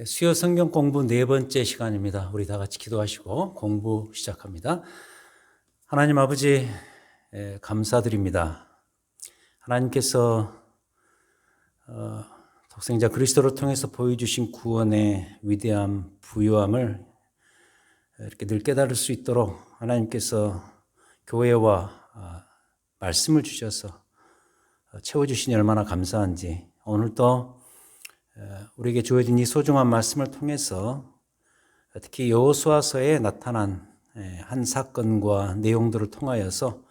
수요 성경 공부 네 번째 시간입니다. 우리 다 같이 기도하시고 공부 시작합니다. 하나님 아버지, 감사드립니다. 하나님께서 독생자 그리스도를 통해서 보여주신 구원의 위대함, 부유함을 이렇게 늘 깨달을 수 있도록 하나님께서 교회와 말씀을 주셔서 채워주시니 얼마나 감사한지, 오늘도 우리에게 주어진 이 소중한 말씀을 통해서 특히 여호수아서에 나타난 한 사건과 내용들을 통하여서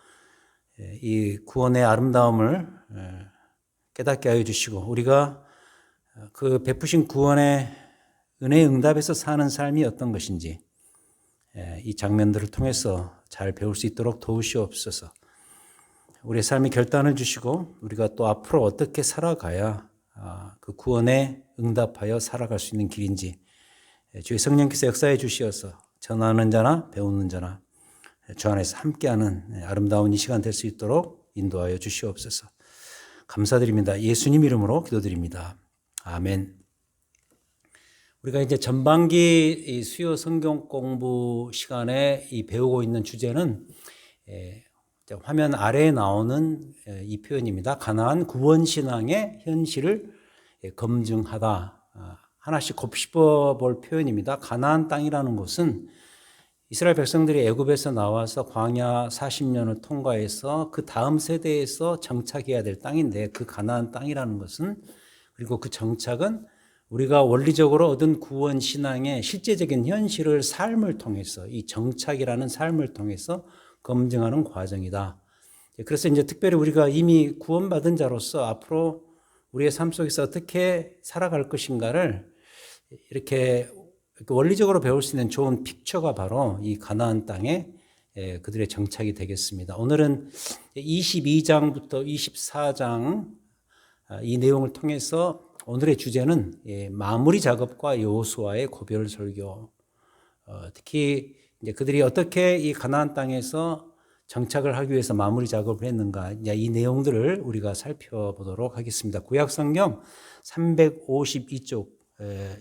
이 구원의 아름다움을 깨닫게 하여 주시고, 우리가 그 베푸신 구원의 은혜의 응답에서 사는 삶이 어떤 것인지 이 장면들을 통해서 잘 배울 수 있도록 도우시옵소서. 우리의 삶의 결단을 주시고 우리가 또 앞으로 어떻게 살아가야 그 구원에 응답하여 살아갈 수 있는 길인지 주의 성령께서 역사해 주시어서 전하는 자나 배우는 자나 주 안에서 함께하는 아름다운 이 시간 될 수 있도록 인도하여 주시옵소서. 감사드립니다. 예수님 이름으로 기도드립니다. 아멘. 우리가 이제 전반기 이 수요 성경 공부 시간에 이 배우고 있는 주제는 화면 아래에 나오는 이 표현입니다. 가나안 구원 신앙의 현실을 검증하다. 하나씩 곱씹어 볼 표현입니다. 가나안 땅이라는 곳은 이스라엘 백성들이 애굽에서 나와서 광야 40년을 통과해서 그 다음 세대에서 정착해야 될 땅인데, 그 가나안 땅이라는 것은, 그리고 그 정착은 우리가 원리적으로 얻은 구원 신앙의 실제적인 현실을 삶을 통해서, 이 정착이라는 삶을 통해서 검증하는 과정이다. 그래서 이제 특별히 우리가 이미 구원받은 자로서 앞으로 우리의 삶 속에서 어떻게 살아갈 것인가를 이렇게 원리적으로 배울 수 있는 좋은 픽처가 바로 이 가나안 땅에 그들의 정착이 되겠습니다. 오늘은 22장부터 24장 이 내용을 통해서 오늘의 주제는 마무리 작업과 여호수아의 고별 설교, 특히 이제 그들이 어떻게 이 가나안 땅에서 정착을 하기 위해서 마무리 작업을 했는가, 이 내용들을 우리가 살펴보도록 하겠습니다. 구약 성경 352쪽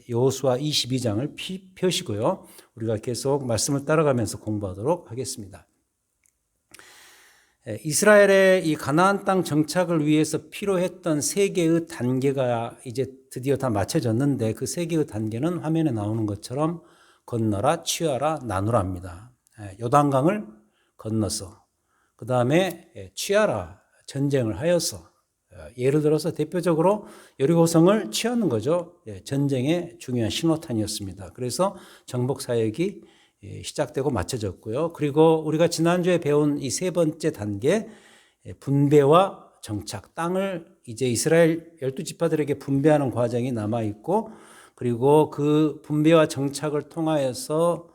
여호수아 22장을 펴시고요. 우리가 계속 말씀을 따라가면서 공부하도록 하겠습니다. 이스라엘의 이 가나안 땅 정착을 위해서 필요했던 세 개의 단계가 이제 드디어 다 마쳐졌는데, 그 세 개의 단계는 화면에 나오는 것처럼 건너라, 취하라, 나누라입니다. 요단강을 건너서, 그 다음에 취하라, 전쟁을 하여서, 예를 들어서 대표적으로 여리고성을 취하는 거죠. 전쟁의 중요한 신호탄이었습니다. 그래서 정복 사역이 시작되고 마쳐졌고요. 그리고 우리가 지난주에 배운 이 세 번째 단계, 분배와 정착, 땅을 이제 이스라엘 12지파들에게 분배하는 과정이 남아있고, 그리고 그 분배와 정착을 통하여서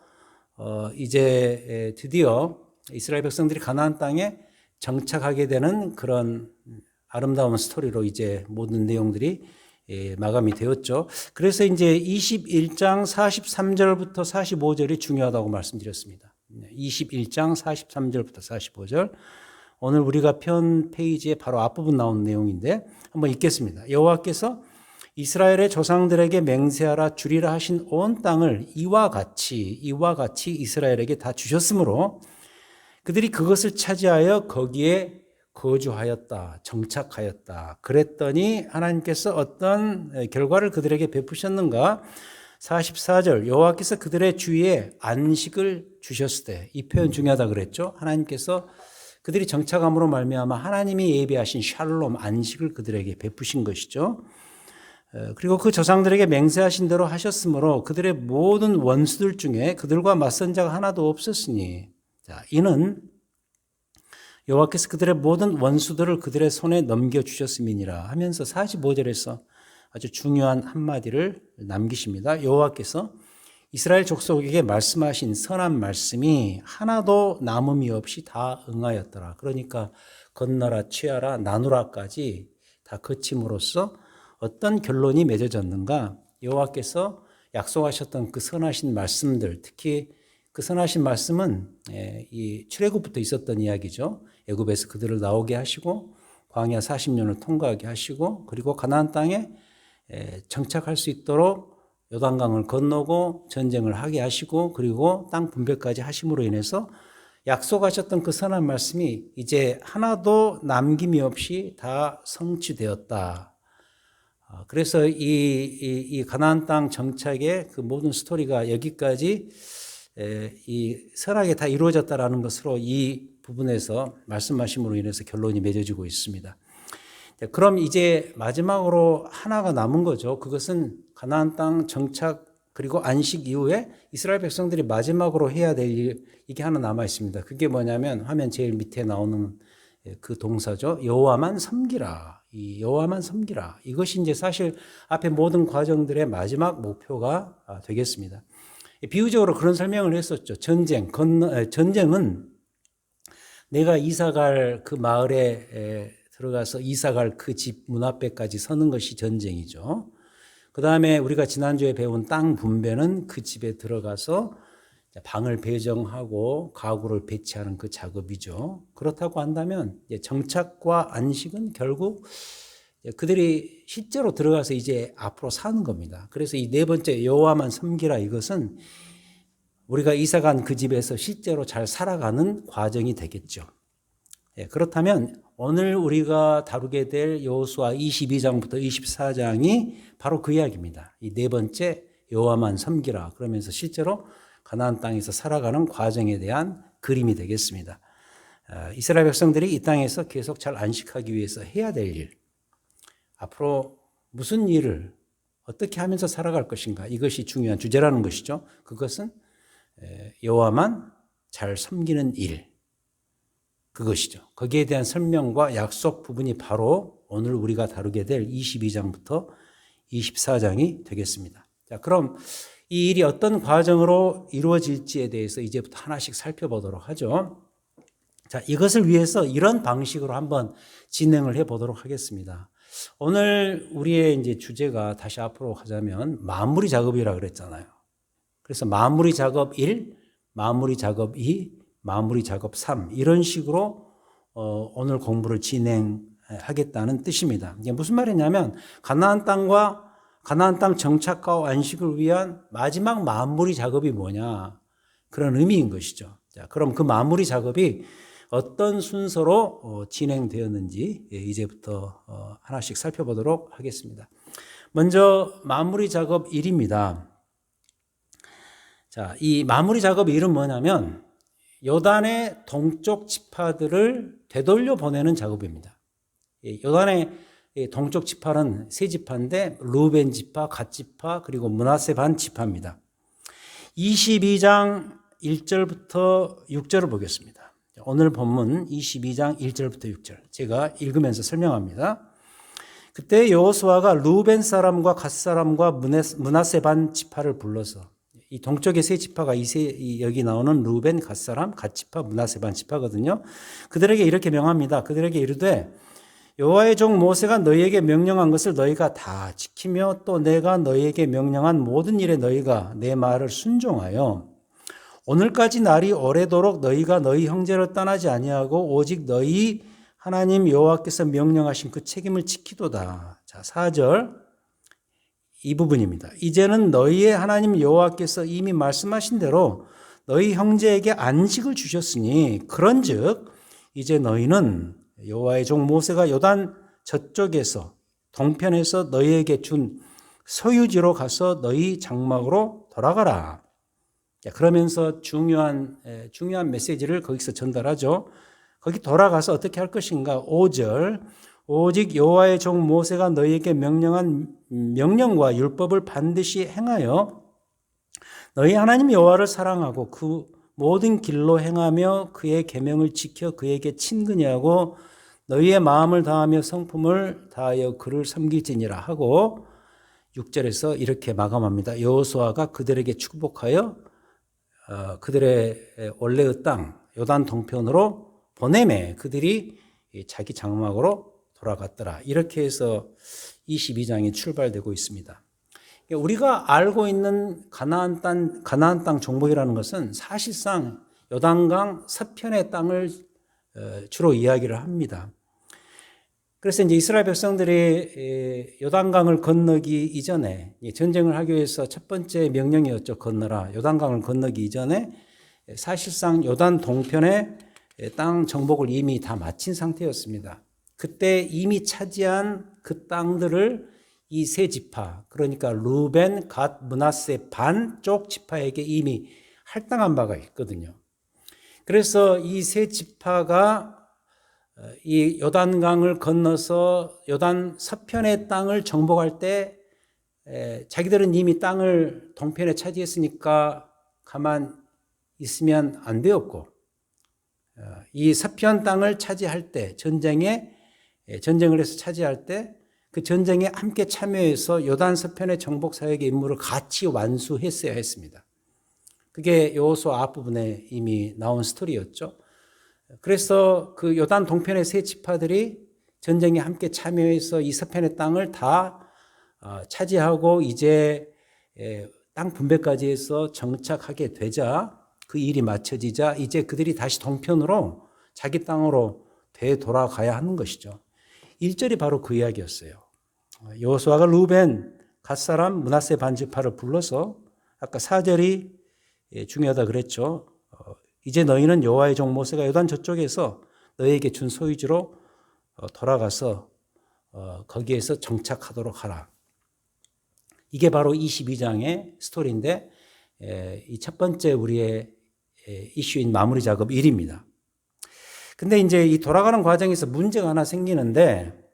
이제 드디어 이스라엘 백성들이 가나안 땅에 정착하게 되는 그런 아름다운 스토리로 이제 모든 내용들이 마감이 되었죠. 그래서 이제 21장 43절부터 45절이 중요하다고 말씀드렸습니다. 21장 43절부터 45절. 오늘 우리가 편 페이지에 바로 앞부분 나온 내용인데 한번 읽겠습니다. 여호와께서 이스라엘의 조상들에게 맹세하라 주리라 하신 온 땅을 이와 같이 이스라엘에게 다 주셨으므로 그들이 그것을 차지하여 거기에 거주하였다, 정착하였다. 그랬더니 하나님께서 어떤 결과를 그들에게 베푸셨는가? 44절, 여호와께서 그들의 주위에 안식을 주셨을 때, 이 표현 중요하다 그랬죠. 하나님께서 그들이 정착함으로 말미암아 하나님이 예비하신 샬롬, 안식을 그들에게 베푸신 것이죠. 그리고 그 조상들에게 맹세하신 대로 하셨으므로 그들의 모든 원수들 중에 그들과 맞선 자가 하나도 없었으니, 자, 이는 여호와께서 그들의 모든 원수들을 그들의 손에 넘겨주셨음이니라 하면서 45절에서 아주 중요한 한마디를 남기십니다. 여호와께서 이스라엘 족속에게 말씀하신 선한 말씀이 하나도 남음이 없이 다 응하였더라. 그러니까 건너라, 취하라, 나누라까지 다 거침으로써 어떤 결론이 맺어졌는가? 여호와께서 약속하셨던 그 선하신 말씀들, 특히 그 선하신 말씀은 이 출애굽부터 있었던 이야기죠. 애굽에서 그들을 나오게 하시고 광야 40년을 통과하게 하시고, 그리고 가나안 땅에 정착할 수 있도록 요단강을 건너고 전쟁을 하게 하시고 그리고 땅 분배까지 하심으로 인해서 약속하셨던 그 선한 말씀이 이제 하나도 남김이 없이 다 성취되었다. 그래서 이 가나안 땅 정착의 그 모든 스토리가 여기까지 이 선하게 다 이루어졌다라는 것으로 이 부분에서 말씀하심으로 인해서 결론이 맺어지고 있습니다. 그럼 이제 마지막으로 하나가 남은 거죠. 그것은 가나안 땅 정착 그리고 안식 이후에 이스라엘 백성들이 마지막으로 해야 될 일, 이게 하나 남아 있습니다. 그게 뭐냐면 화면 제일 밑에 나오는 그 동사죠. 여호와만 섬기라. 이 여호와만 섬기라. 이것이 이제 사실 앞에 모든 과정들의 마지막 목표가 되겠습니다. 비유적으로 그런 설명을 했었죠. 전쟁은 내가 이사갈 그 마을에 들어가서 이사갈 그 집 문 앞에까지 서는 것이 전쟁이죠. 그 다음에 우리가 지난주에 배운 땅 분배는 그 집에 들어가서 방을 배정하고 가구를 배치하는 그 작업이죠. 그렇다고 한다면 정착과 안식은 결국 그들이 실제로 들어가서 이제 앞으로 사는 겁니다. 그래서 이 네 번째 여호와만 섬기라, 이것은 우리가 이사간 그 집에서 실제로 잘 살아가는 과정이 되겠죠. 그렇다면 오늘 우리가 다루게 될 여호수아 22장부터 24장이 바로 그 이야기입니다. 이 네 번째 여호와만 섬기라, 그러면서 실제로 가나안 땅에서 살아가는 과정에 대한 그림이 되겠습니다. 이스라엘 백성들이 이 땅에서 계속 잘 안식하기 위해서 해야 될 일, 앞으로 무슨 일을 어떻게 하면서 살아갈 것인가, 이것이 중요한 주제라는 것이죠. 그것은 여호와만 잘 섬기는 일, 그것이죠. 거기에 대한 설명과 약속 부분이 바로 오늘 우리가 다루게 될 22장부터 24장이 되겠습니다. 자, 그럼 이 일이 어떤 과정으로 이루어질지에 대해서 이제부터 하나씩 살펴보도록 하죠. 자, 이것을 위해서 이런 방식으로 한번 진행을 해 보도록 하겠습니다. 오늘 우리의 이제 주제가 다시 앞으로 가자면 마무리 작업이라 그랬잖아요. 그래서 마무리 작업 1, 마무리 작업 2, 마무리 작업 3, 이런 식으로 오늘 공부를 진행하겠다는 뜻입니다. 이게 무슨 말이냐면 가나안 땅 정착과 안식을 위한 마지막 마무리 작업이 뭐냐, 그런 의미인 것이죠. 자, 그럼 그 마무리 작업이 어떤 순서로 진행되었는지 이제부터 하나씩 살펴보도록 하겠습니다. 먼저 마무리 작업 1입니다. 자, 이 마무리 작업 1은 뭐냐면 요단의 동쪽 지파들을 되돌려 보내는 작업입니다. 요단의 동쪽 지파는 세 지파인데 루벤 지파, 갓 지파, 그리고 므낫세 반 지파입니다. 22장 1절부터 6절을 보겠습니다. 오늘 본문 22장 1절부터 6절 제가 읽으면서 설명합니다. 그때 여호수아가 루벤 사람과 갓 사람과 므낫세 반 지파를 불러서, 이 동쪽의 세 지파가 여기 나오는 루벤, 갓 사람, 갓 지파, 므낫세 반 지파거든요. 그들에게 이렇게 명합니다. 그들에게 이르되 여호와의 종 모세가 너희에게 명령한 것을 너희가 다 지키며 또 내가 너희에게 명령한 모든 일에 너희가 내 말을 순종하여 오늘까지 날이 오래도록 너희가 너희 형제를 떠나지 아니하고 오직 너희 하나님 여호와께서 명령하신 그 책임을 지키도다. 자, 4절 이 부분입니다. 이제는 너희의 하나님 여호와께서 이미 말씀하신 대로 너희 형제에게 안식을 주셨으니 그런즉 이제 너희는 여호와의 종 모세가 요단 저쪽에서 동편에서 너희에게 준 소유지로 가서 너희 장막으로 돌아가라. 그러면서 중요한 메시지를 거기서 전달하죠. 거기 돌아가서 어떻게 할 것인가. 5절 오직 여호와의 종 모세가 너희에게 명령한 명령과 율법을 반드시 행하여 너희 하나님 여호와를 사랑하고 그 모든 길로 행하며 그의 계명을 지켜 그에게 친근히 하고 너희의 마음을 다하며 성품을 다하여 그를 섬길지니라 하고 6절에서 이렇게 마감합니다. 여호수아가 그들에게 축복하여 그들의 원래의 땅 요단 동편으로 보내매 그들이 자기 장막으로 돌아갔더라. 이렇게 해서 22장이 출발되고 있습니다. 우리가 알고 있는 가나안 땅 정복이라는 것은 사실상 요단강 서편의 땅을 주로 이야기를 합니다. 그래서 이제 이스라엘 백성들이 요단강을 건너기 이전에 전쟁을 하기 위해서 첫 번째 명령이었죠. 건너라. 요단강을 건너기 이전에 사실상 요단 동편의 땅 정복을 이미 다 마친 상태였습니다. 그때 이미 차지한 그 땅들을 이 세 지파, 그러니까 루벤, 갓, 므낫세 반쪽 지파에게 이미 할당한 바가 있거든요. 그래서 이 세 지파가 이 요단강을 건너서 요단 서편의 땅을 정복할 때 자기들은 이미 땅을 동편에 차지했으니까 가만 있으면 안 되었고, 이 서편 땅을 차지할 때 전쟁을 해서 차지할 때 그 전쟁에 함께 참여해서 요단 서편의 정복 사역의 임무를 같이 완수했어야 했습니다. 그게 여호수아 앞부분에 이미 나온 스토리였죠. 그래서 그 요단 동편의 세 지파들이 전쟁에 함께 참여해서 이 서편의 땅을 다 차지하고 이제 땅 분배까지 해서 정착하게 되자, 그 일이 마쳐지자 이제 그들이 다시 동편으로 자기 땅으로 되돌아가야 하는 것이죠. 1절이 바로 그 이야기였어요. 여호수아가 루벤, 갓사람, 므낫세 반지파를 불러서 아까 4절이 중요하다 그랬죠. 이제 너희는 여호와의 종 모세가 요단 저쪽에서 너희에게 준 소유지로 돌아가서 거기에서 정착하도록 하라. 이게 바로 22장의 스토리인데 이 첫 번째 우리의 이슈인 마무리 작업 1입니다. 근데 이제 이 돌아가는 과정에서 문제가 하나 생기는데,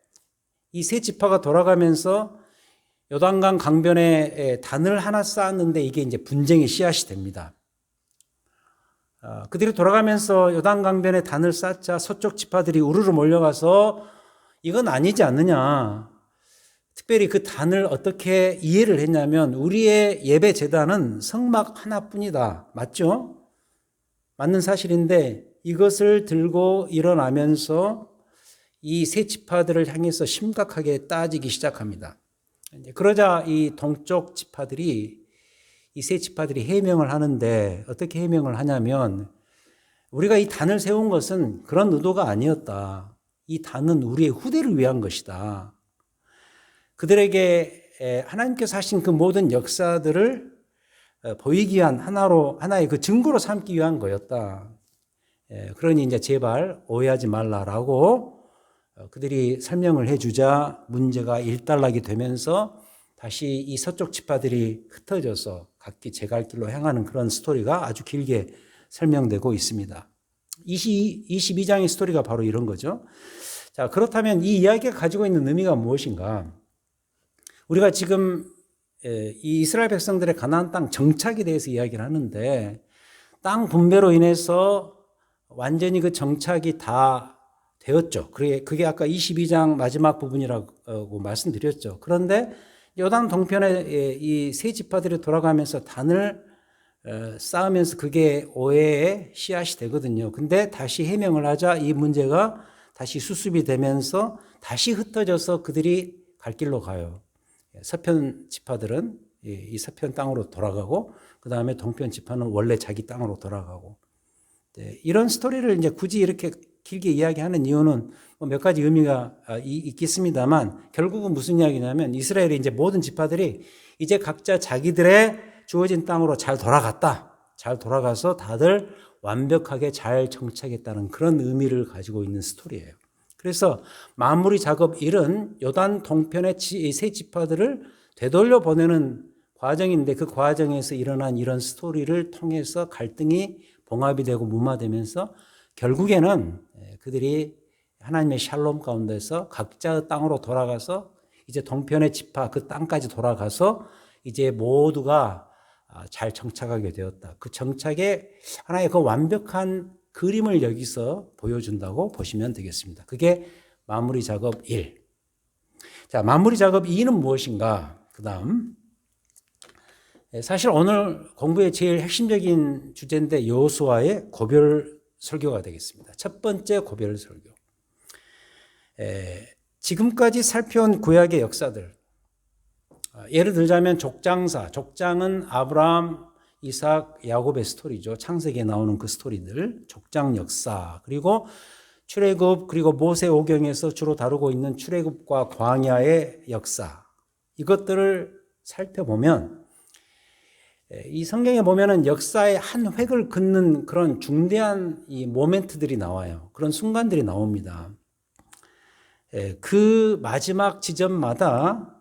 이 세 지파가 돌아가면서 요단강 강변에 단을 하나 쌓았는데 이게 이제 분쟁의 씨앗이 됩니다. 그들이 돌아가면서 요단 강변에 단을 쌓자 서쪽 지파들이 우르르 몰려가서 이건 아니지 않느냐. 특별히 그 단을 어떻게 이해를 했냐면, 우리의 예배 제단은 성막 하나뿐이다. 맞죠? 맞는 사실인데 이것을 들고 일어나면서 이 세 지파들을 향해서 심각하게 따지기 시작합니다. 그러자 이 동쪽 지파들이, 이 세 지파들이 해명을 하는데, 어떻게 해명을 하냐면, 우리가 이 단을 세운 것은 그런 의도가 아니었다. 이 단은 우리의 후대를 위한 것이다. 그들에게 하나님께서 하신 그 모든 역사들을 보이기 위한 하나의 그 증거로 삼기 위한 거였다. 그러니 이제 제발 오해하지 말라라고 그들이 설명을 해주자 문제가 일단락이 되면서 다시 이 서쪽 지파들이 흩어져서 각기 제갈 길로 향하는 그런 스토리가 아주 길게 설명되고 있습니다. 22장의 스토리가 바로 이런 거죠. 자, 그렇다면 이 이야기가 가지고 있는 의미가 무엇인가? 우리가 지금 이 이스라엘 백성들의 가나안 땅 정착에 대해서 이야기를 하는데, 땅 분배로 인해서 완전히 그 정착이 다 되었죠. 그게 아까 22장 마지막 부분이라고 말씀드렸죠. 그런데 요단 동편에 이 세 지파들이 돌아가면서 단을 쌓으면서 그게 오해의 씨앗이 되거든요. 근데 다시 해명을 하자 이 문제가 다시 수습이 되면서 다시 흩어져서 그들이 갈 길로 가요. 서편 지파들은 이 서편 땅으로 돌아가고, 그 다음에 동편 지파는 원래 자기 땅으로 돌아가고. 이런 스토리를 이제 굳이 이렇게 길게 이야기하는 이유는 몇 가지 의미가 있겠습니다만, 결국은 무슨 이야기냐면, 이스라엘의 이제 모든 지파들이 이제 각자 자기들의 주어진 땅으로 잘 돌아갔다. 잘 돌아가서 다들 완벽하게 잘 정착했다는 그런 의미를 가지고 있는 스토리예요. 그래서 마무리 작업 1은 요단 동편의 세 지파들을 되돌려 보내는 과정인데, 그 과정에서 일어난 이런 스토리를 통해서 갈등이 봉합이 되고 무마되면서 결국에는 그들이 하나님의 샬롬 가운데서 각자의 땅으로 돌아가서 이제 동편의 지파 그 땅까지 돌아가서 이제 모두가 잘 정착하게 되었다. 그 정착의 하나의 그 완벽한 그림을 여기서 보여준다고 보시면 되겠습니다. 그게 마무리 작업 1. 자, 마무리 작업 2는 무엇인가? 그 다음. 사실 오늘 공부의 제일 핵심적인 주제인데, 여호수아의 고별 설교가 되겠습니다. 첫 번째 고별 설교. 지금까지 살펴온 구약의 역사들. 예를 들자면 족장은 아브라함, 이삭, 야곱의 스토리죠. 창세기에 나오는 그 스토리들, 족장 역사. 그리고 출애굽 그리고 모세오경에서 주로 다루고 있는 출애굽과 광야의 역사, 이것들을 살펴보면 이 성경에 보면은 역사의 한 획을 긋는 그런 중대한 이 모멘트들이 나와요. 그런 순간들이 나옵니다. 그 마지막 지점마다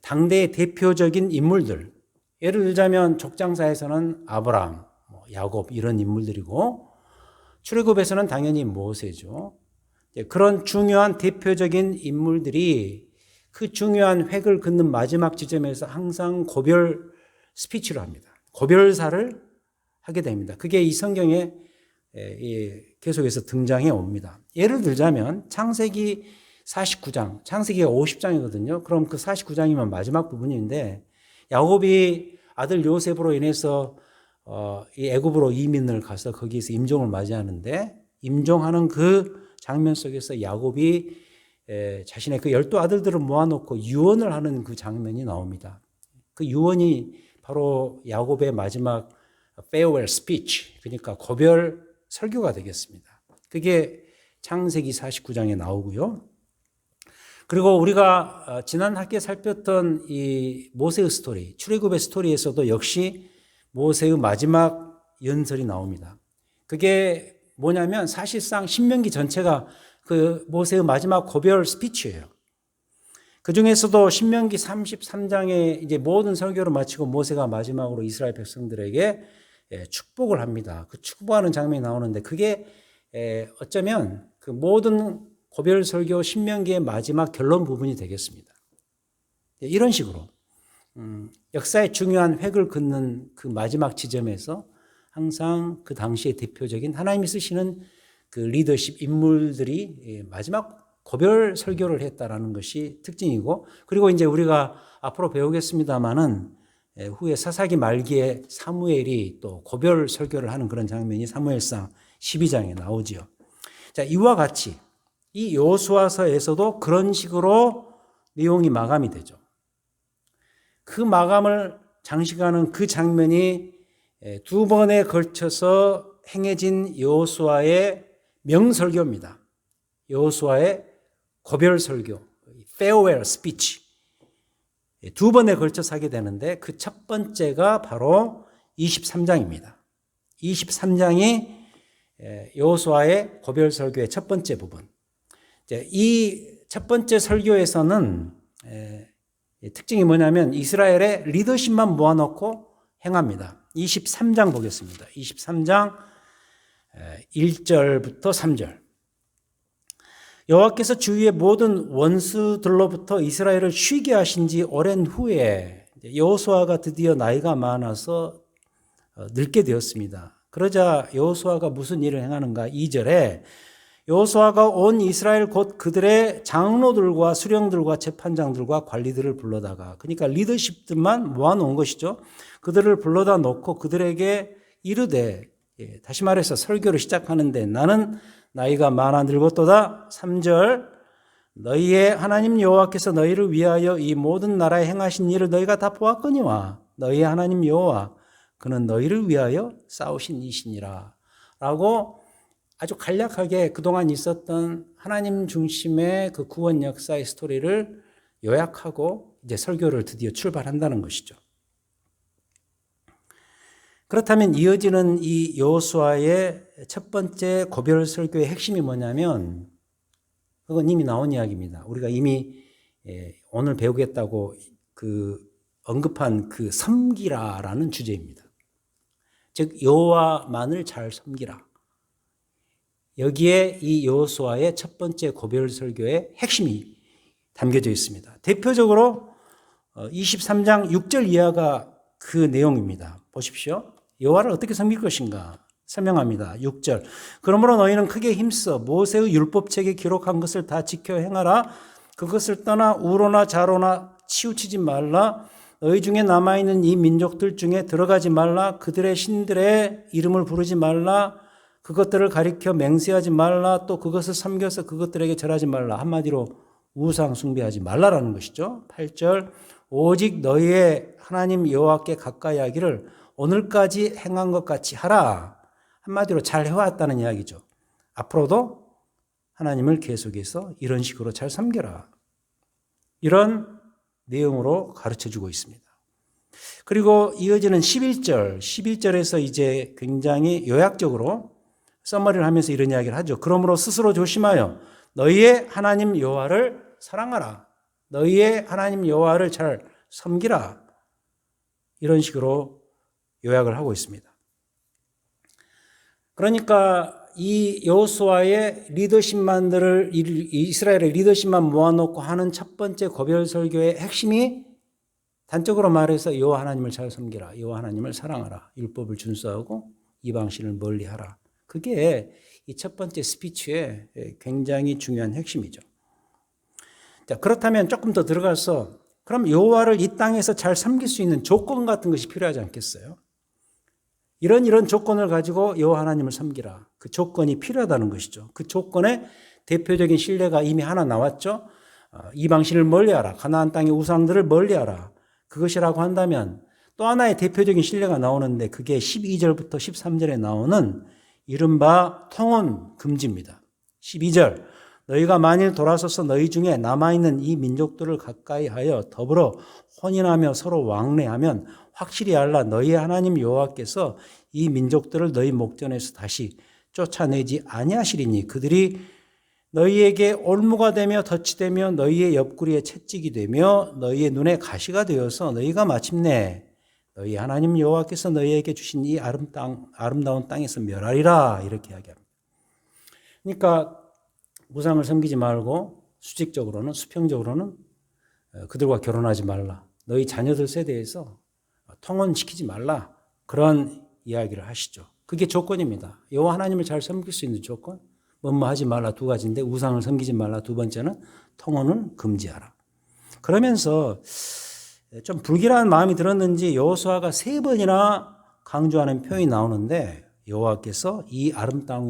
당대의 대표적인 인물들, 예를 들자면 족장사에서는 아브라함, 야곱 이런 인물들이고, 출애굽에서는 당연히 모세죠. 그런 중요한 대표적인 인물들이 그 중요한 획을 긋는 마지막 지점에서 항상 고별 스피치를 합니다. 고별사를 하게 됩니다. 그게 이 성경에 계속해서 등장해 옵니다. 예를 들자면 창세기 49장, 창세기가 50장이거든요. 그럼 그 49장이면 마지막 부분인데, 야곱이 아들 요셉으로 인해서 이 애굽으로 이민을 가서 거기에서 임종을 맞이하는데, 임종하는 그 장면 속에서 야곱이 자신의 그 12아들들을 모아놓고 유언을 하는 그 장면이 나옵니다. 그 유언이 바로 야곱의 마지막 farewell speech, 그러니까 고별 설교가 되겠습니다. 그게 창세기 49장에 나오고요. 그리고 우리가 지난 학기에 살폈던 이 모세의 스토리, 출애굽의 스토리에서도 역시 모세의 마지막 연설이 나옵니다. 그게 뭐냐면 사실상 신명기 전체가 그 모세의 마지막 고별 스피치예요. 그 중에서도 신명기 33장에 이제 모든 설교를 마치고 모세가 마지막으로 이스라엘 백성들에게 축복을 합니다. 그 축복하는 장면이 나오는데 그게 어쩌면 그 모든 고별 설교 신명기의 마지막 결론 부분이 되겠습니다. 이런 식으로 역사의 중요한 획을 긋는 그 마지막 지점에서 항상 그 당시의 대표적인 하나님이 쓰시는 그 리더십 인물들이 마지막 고별 설교를 했다라는 것이 특징이고, 그리고 이제 우리가 앞으로 배우겠습니다마는 후에 사사기 말기에 사무엘이 또 고별 설교를 하는 그런 장면이 사무엘상 12장에 나오지요. 자, 이와 같이 이 여호수아서에서도 그런 식으로 내용이 마감이 되죠. 그 마감을 장식하는 그 장면이 두 번에 걸쳐서 행해진 여호수아의 명설교입니다. 여호수아의 고별 설교, farewell speech. 두 번에 걸쳐서 하게 되는데 그 첫 번째가 바로 23장입니다. 23장이 여호수아의 고별 설교의 첫 번째 부분. 이 첫 번째 설교에서는 특징이 뭐냐면 이스라엘의 리더십만 모아놓고 행합니다. 23장 보겠습니다. 23장 1절부터 3절. 여호와께서 주위의 모든 원수들로부터 이스라엘을 쉬게 하신 지 오랜 후에 여호수아가 드디어 나이가 많아서 늙게 되었습니다. 그러자 여호수아가 무슨 일을 행하는가? 2절에 여호수아가 온 이스라엘 곧 그들의 장로들과 수령들과 재판장들과 관리들을 불러다가, 그러니까 리더십들만 모아놓은 것이죠. 그들을 불러다 놓고 그들에게 이르되, 다시 말해서 설교를 시작하는데 나는 나이가 많아 늙었도다. 3절, 너희의 하나님 여호와께서 너희를 위하여 이 모든 나라에 행하신 일을 너희가 다 보았거니와 너희의 하나님 여호와 그는 너희를 위하여 싸우신 이시니라 라고 아주 간략하게 그동안 있었던 하나님 중심의 그 구원 역사의 스토리를 요약하고 이제 설교를 드디어 출발한다는 것이죠. 그렇다면 이어지는 이 여호수아의 첫 번째 고별 설교의 핵심이 뭐냐면 그건 이미 나온 이야기입니다. 우리가 이미 오늘 배우겠다고 그 언급한 그 섬기라라는 주제입니다. 즉 여호와만을 잘 섬기라. 여기에 이 여호수아의 첫 번째 고별 설교의 핵심이 담겨져 있습니다. 대표적으로 23장 6절 이하가 그 내용입니다. 보십시오. 여호와를 어떻게 섬길 것인가 설명합니다. 6절. 그러므로 너희는 크게 힘써 모세의 율법책에 기록한 것을 다 지켜 행하라. 그것을 떠나 우로나 좌로나 치우치지 말라. 너희 중에 남아있는 이 민족들 중에 들어가지 말라. 그들의 신들의 이름을 부르지 말라. 그것들을 가리켜 맹세하지 말라. 또 그것을 섬겨서 그것들에게 절하지 말라. 한마디로 우상 숭배하지 말라라는 것이죠. 8절. 오직 너희의 하나님 여호와께 가까이 하기를 오늘까지 행한 것 같이 하라. 한마디로 잘 해왔다는 이야기죠. 앞으로도 하나님을 계속해서 이런 식으로 잘 섬겨라. 이런 내용으로 가르쳐주고 있습니다. 그리고 이어지는 11절에서 이제 굉장히 요약적으로 써머리를 하면서 이런 이야기를 하죠. 그러므로 스스로 조심하여 너희의 하나님 여호와를 사랑하라. 너희의 하나님 여호와를 잘 섬기라. 이런 식으로 요약을 하고 있습니다. 그러니까 이 여호수아의 리더십만들을 이스라엘의 리더십만 모아놓고 하는 첫 번째 고별 설교의 핵심이 단적으로 말해서 여호와 하나님을 잘 섬기라. 여호와 하나님을 사랑하라. 율법을 준수하고 이방신을 멀리하라. 그게 이 첫 번째 스피치의 굉장히 중요한 핵심이죠. 자, 그렇다면 조금 더 들어가서 그럼 여호와를 이 땅에서 잘 섬길 수 있는 조건 같은 것이 필요하지 않겠어요? 이런 조건을 가지고 여호와 하나님을 섬기라. 그 조건이 필요하다는 것이죠. 그 조건의 대표적인 신뢰가 이미 하나 나왔죠. 이방신을 멀리하라. 가나안 땅의 우상들을 멀리하라. 그것이라고 한다면 또 하나의 대표적인 신뢰가 나오는데 그게 12절부터 13절에 나오는 이른바 통혼 금지입니다. 12절 너희가 만일 돌아서서 너희 중에 남아있는 이 민족들을 가까이 하여 더불어 혼인하며 서로 왕래하면 확실히 알라. 너희의 하나님 여호와께서 이 민족들을 너희 목전에서 다시 쫓아내지 아니하시리니 그들이 너희에게 올무가 되며 덫이 되며 너희의 옆구리에 채찍이 되며 너희의 눈에 가시가 되어서 너희가 마침내 너희 하나님 여호와께서 너희에게 주신 이 아름다운 땅에서 멸하리라. 이렇게 이야기합니다. 그러니까 우상을 섬기지 말고 수평적으로는 그들과 결혼하지 말라. 너희 자녀들 세대에서 통혼시키지 말라. 그런 이야기를 하시죠. 그게 조건입니다. 여호와 하나님을 잘 섬길 수 있는 조건. 뭐뭐 하지 말라 두 가지인데 우상을 섬기지 말라 두 번째는 통혼을 금지하라. 그러면서 좀 불길한 마음이 들었는지 여호수아가 3번이나 강조하는 표현이 나오는데 여호와께서 이 아름다운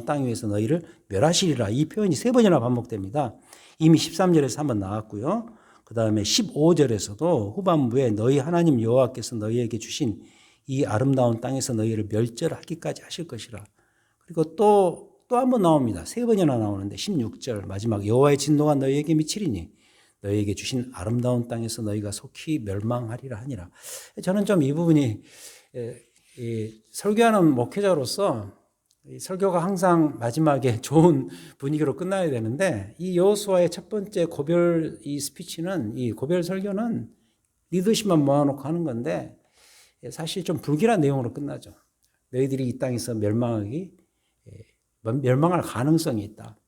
땅 위에서 너희를 멸하시리라. 이 표현이 3번이나 반복됩니다. 이미 13절에서 한번 나왔고요. 그 다음에 15절에서도 후반부에 너희 하나님 여호와께서 너희에게 주신 이 아름다운 땅에서 너희를 멸절하기까지 하실 것이라. 그리고 또 한 번 나옵니다. 3번이나 나오는데 16절 마지막 여호와의 진노가 너희에게 미치리니 너희에게 주신 아름다운 땅에서 너희가 속히 멸망하리라 하니라. 저는 좀 이 부분이 설교하는 목회자로서 설교가 항상 마지막에 좋은 분위기로 끝나야 되는데 이 여호수아의 첫 번째 고별 이 스피치는 이 고별 설교는 리더십만 모아놓고 하는 건데 사실 좀 불길한 내용으로 끝나죠. 너희들이 이 땅에서 멸망할 가능성이 있다.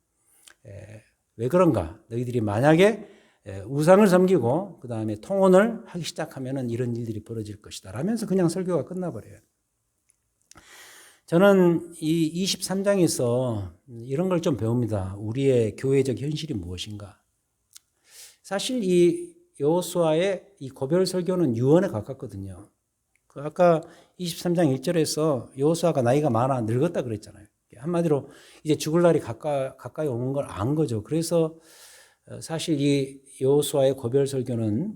왜 그런가? 너희들이 만약에 우상을 섬기고 그 다음에 통혼을 하기 시작하면 이런 일들이 벌어질 것이다 라면서 그냥 설교가 끝나버려요. 저는 이 23장에서 이런 걸 좀 배웁니다. 우리의 교회적 현실이 무엇인가? 사실 이 여호수아의 이 고별 설교는 유언에 가깝거든요. 그 아까 23장 1절에서 여호수아가 나이가 많아 늙었다 그랬잖아요. 한마디로 이제 죽을 날이 가까이 오는 걸 안 거죠. 그래서 사실 이 여호수아의 고별 설교는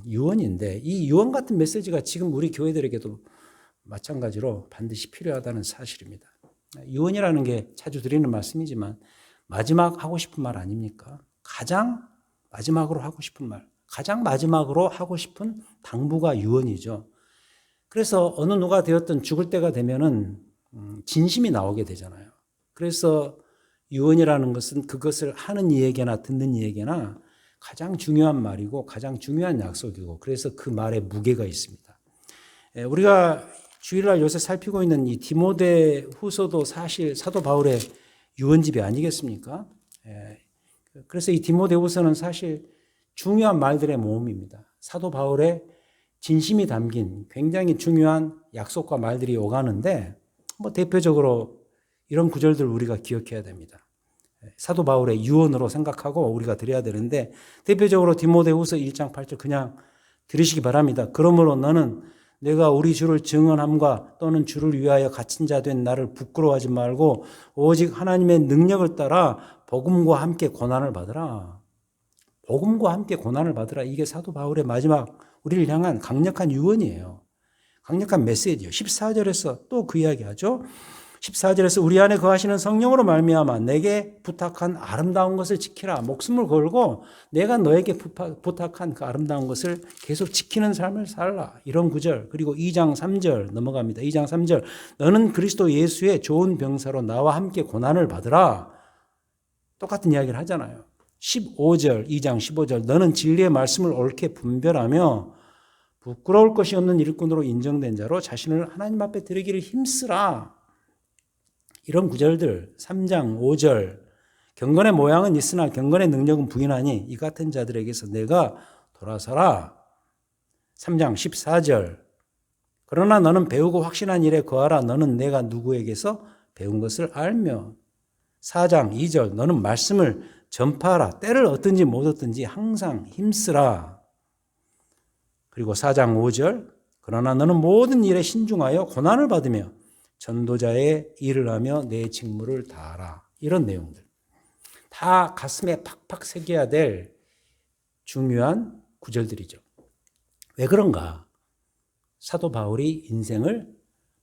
유언인데 이 유언 같은 메시지가 지금 우리 교회들에게도 마찬가지로 반드시 필요하다는 사실입니다. 유언이라는 게 자주 드리는 말씀이지만 마지막 하고 싶은 말 아닙니까? 가장 마지막으로 하고 싶은 말, 가장 마지막으로 하고 싶은 당부가 유언이죠. 그래서 어느 누가 되었든 죽을 때가 되면은 진심이 나오게 되잖아요. 그래서 유언이라는 것은 그것을 하는 이에게나 듣는 이에게나 가장 중요한 말이고 가장 중요한 약속이고 그래서 그 말에 무게가 있습니다. 우리가 주일날 요새 살피고 있는 이 디모데 후서도 사실 사도 바울의 유언집이 아니겠습니까? 그래서 이 디모데 후서는 사실 중요한 말들의 모음입니다. 사도 바울의 진심이 담긴 굉장히 중요한 약속과 말들이 오가는데 대표적으로 이런 구절들 우리가 기억해야 됩니다. 사도 바울의 유언으로 생각하고 우리가 드려야 되는데 대표적으로 디모데후서 1장 8절 그냥 들으시기 바랍니다. 그러므로 너는 내가 우리 주를 증언함과 또는 주를 위하여 갇힌 자 된 나를 부끄러워하지 말고 오직 하나님의 능력을 따라 복음과 함께 고난을 받으라. 복음과 함께 고난을 받으라. 이게 사도 바울의 마지막 우리를 향한 강력한 유언이에요. 강력한 메시지예요. 14절에서 또 그 이야기하죠. 14절에서 우리 안에 거하시는 성령으로 말미암아 내게 부탁한 아름다운 것을 지키라. 목숨을 걸고 내가 너에게 부탁한 그 아름다운 것을 계속 지키는 삶을 살라. 이런 구절. 그리고 2장 3절 넘어갑니다. 2장 3절 너는 그리스도 예수의 좋은 병사로 나와 함께 고난을 받으라. 똑같은 이야기를 하잖아요. 15절 2장 15절 너는 진리의 말씀을 옳게 분별하며 부끄러울 것이 없는 일꾼으로 인정된 자로 자신을 하나님 앞에 드리기를 힘쓰라. 이런 구절들 3장 5절 경건의 모양은 있으나 경건의 능력은 부인하니 이 같은 자들에게서 내가 돌아서라. 3장 14절 그러나 너는 배우고 확신한 일에 거하라. 너는 내가 누구에게서 배운 것을 알며. 4장 2절 너는 말씀을 전파하라. 때를 얻든지 못 얻든지 항상 힘쓰라. 그리고 4장 5절 그러나 너는 모든 일에 신중하여 고난을 받으며 전도자의 일을 하며 내 직무를 다하라. 이런 내용들 다 가슴에 팍팍 새겨야 될 중요한 구절들이죠. 왜 그런가? 사도 바울이 인생을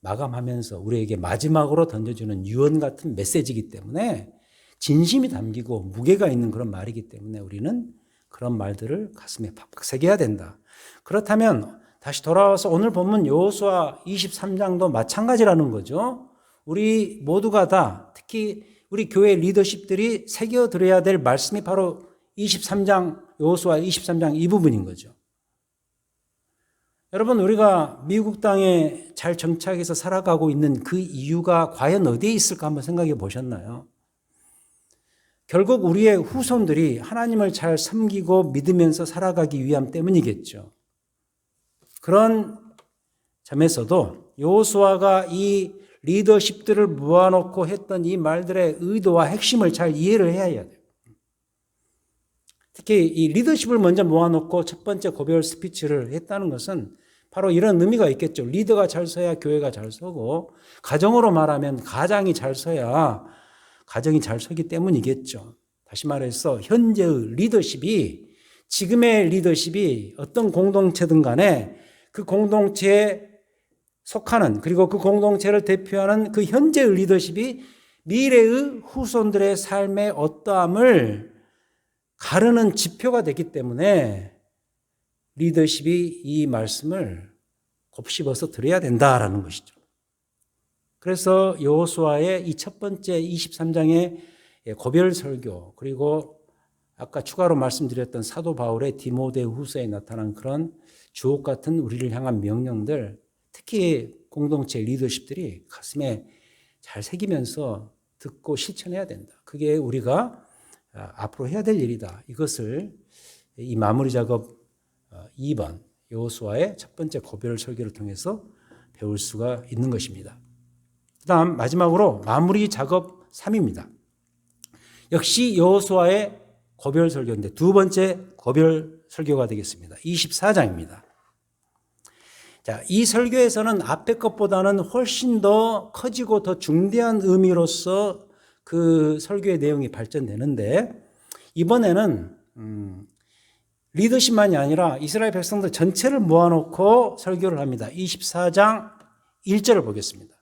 마감하면서 우리에게 마지막으로 던져주는 유언 같은 메시지이기 때문에 진심이 담기고 무게가 있는 그런 말이기 때문에 우리는 그런 말들을 가슴에 팍팍 새겨야 된다. 그렇다면 다시 돌아와서 오늘 본문 여호수아 23장도 마찬가지라는 거죠. 우리 모두가 다 특히 우리 교회 리더십들이 새겨들어야 될 말씀이 바로 23장 여호수아 23장 이 부분인 거죠. 여러분 우리가 미국 땅에 잘 정착해서 살아가고 있는 그 이유가 과연 어디에 있을까 한번 생각해 보셨나요? 결국 우리의 후손들이 하나님을 잘 섬기고 믿으면서 살아가기 위함 때문이겠죠. 그런 점에서도 여호수아가 이 리더십들을 모아놓고 했던 이 말들의 의도와 핵심을 잘 이해를 해야 돼요. 특히 이 리더십을 먼저 모아놓고 첫 번째 고별 스피치를 했다는 것은 바로 이런 의미가 있겠죠. 리더가 잘 서야 교회가 잘 서고 가정으로 말하면 가장이 잘 서야 가정이 잘 서기 때문이겠죠. 다시 말해서 현재의 리더십이 지금의 리더십이 어떤 공동체든 간에 그 공동체에 속하는 그리고 그 공동체를 대표하는 그 현재의 리더십이 미래의 후손들의 삶의 어떠함을 가르는 지표가 되기 때문에 리더십이 이 말씀을 곱씹어서 들어야 된다라는 것이죠. 그래서 여호수아의 이 첫 번째 23장의 고별 설교 그리고 아까 추가로 말씀드렸던 사도 바울의 디모데후서에 나타난 그런 주옥 같은 우리를 향한 명령들 특히 공동체 리더십들이 가슴에 잘 새기면서 듣고 실천해야 된다. 그게 우리가 앞으로 해야 될 일이다. 이것을 이 마무리 작업 2번 여호수아의 첫 번째 고별 설교를 통해서 배울 수가 있는 것입니다. 그 다음 마지막으로 마무리 작업 3입니다. 역시 여호수아의 고별 설교인데 두 번째 고별 설교가 되겠습니다. 24장입니다. 자, 이 설교에서는 앞의 것보다는 훨씬 더 커지고 더 중대한 의미로서 그 설교의 내용이 발전되는데 이번에는 리더십만이 아니라 이스라엘 백성들 전체를 모아놓고 설교를 합니다. 24장 1절을 보겠습니다.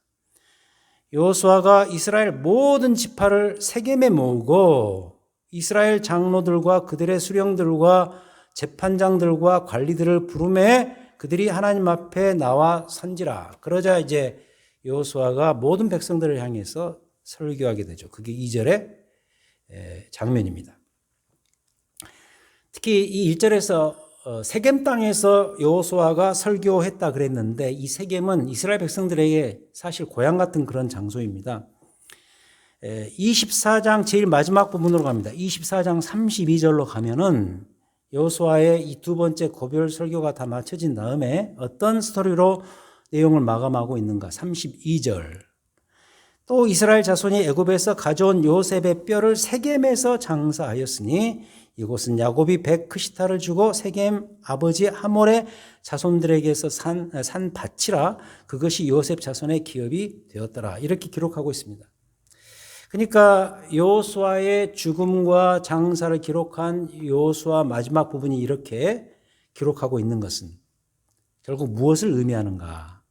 여호수아가 이스라엘 모든 지파를 세겜에 모으고 이스라엘 장로들과 그들의 수령들과 재판장들과 관리들을 부르매 그들이 하나님 앞에 나와 선지라. 그러자 이제 여호수아가 모든 백성들을 향해서 설교하게 되죠. 그게 2절의 장면입니다. 특히 이 1절에서 세겜 땅에서 여호수아가 설교했다 그랬는데 이 세겜은 이스라엘 백성들에게 사실 고향 같은 그런 장소입니다. 24장 제일 마지막 부분으로 갑니다. 24장 32절로 가면은 여호수아의 이 두 번째 고별 설교가 다 마쳐진 다음에 어떤 스토리로 내용을 마감하고 있는가? 32절. 또 이스라엘 자손이 애굽에서 가져온 요셉의 뼈를 세겜에서 장사하였으니 이곳은 야곱이 백크시타를 주고 세겜 아버지 하몰의 자손들에게서 산 밭이라 그것이 요셉 자손의 기업이 되었더라. 이렇게 기록하고 있습니다. 그러니까 여호수아의 죽음과 장사를 기록한 여호수아 마지막 부분이 이렇게 기록하고 있는 것은 결국 무엇을 의미하는가?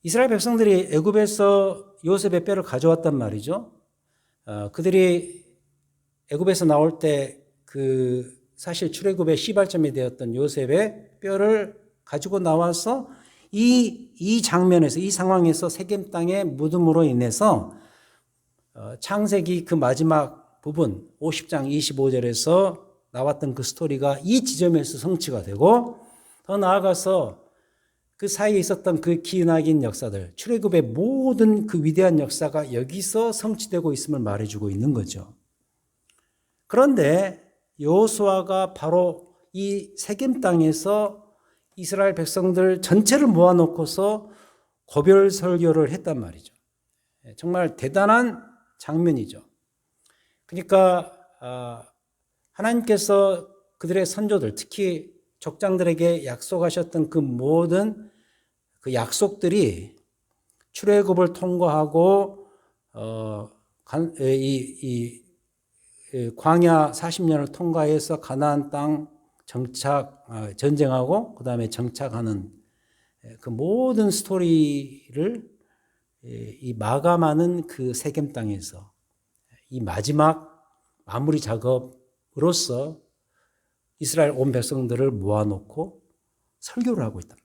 이스라엘 백성들이 애굽에서 요셉의 뼈를 가져왔단 말이죠. 그들이 애굽에서 나올 때 그 사실 출애굽의 시발점이 되었던 요셉의 뼈를 가지고 나와서 이 장면에서, 이 상황에서 세겜 땅의 무덤으로 인해서 창세기 그 마지막 부분 50장 25절에서 나왔던 그 스토리가 이 지점에서 성취가 되고, 더 나아가서 그 사이에 있었던 그 기나긴 역사들, 출애굽의 모든 그 위대한 역사가 여기서 성취되고 있음을 말해주고 있는 거죠. 그런데 여호수아가 바로 이 세겜 땅에서 이스라엘 백성들 전체를 모아놓고서 고별 설교를 했단 말이죠. 정말 대단한 장면이죠. 그러니까 하나님께서 그들의 선조들, 특히 족장들에게 약속하셨던 그 모든 그 약속들이 출애굽을 통과하고 광야 40년을 통과해서 가나안 땅 전쟁하고 그 다음에 정착하는 그 모든 스토리를 이 마감하는 그 세겜 땅에서 이 마지막 마무리 작업으로서 이스라엘 온 백성들을 모아놓고 설교를 하고 있단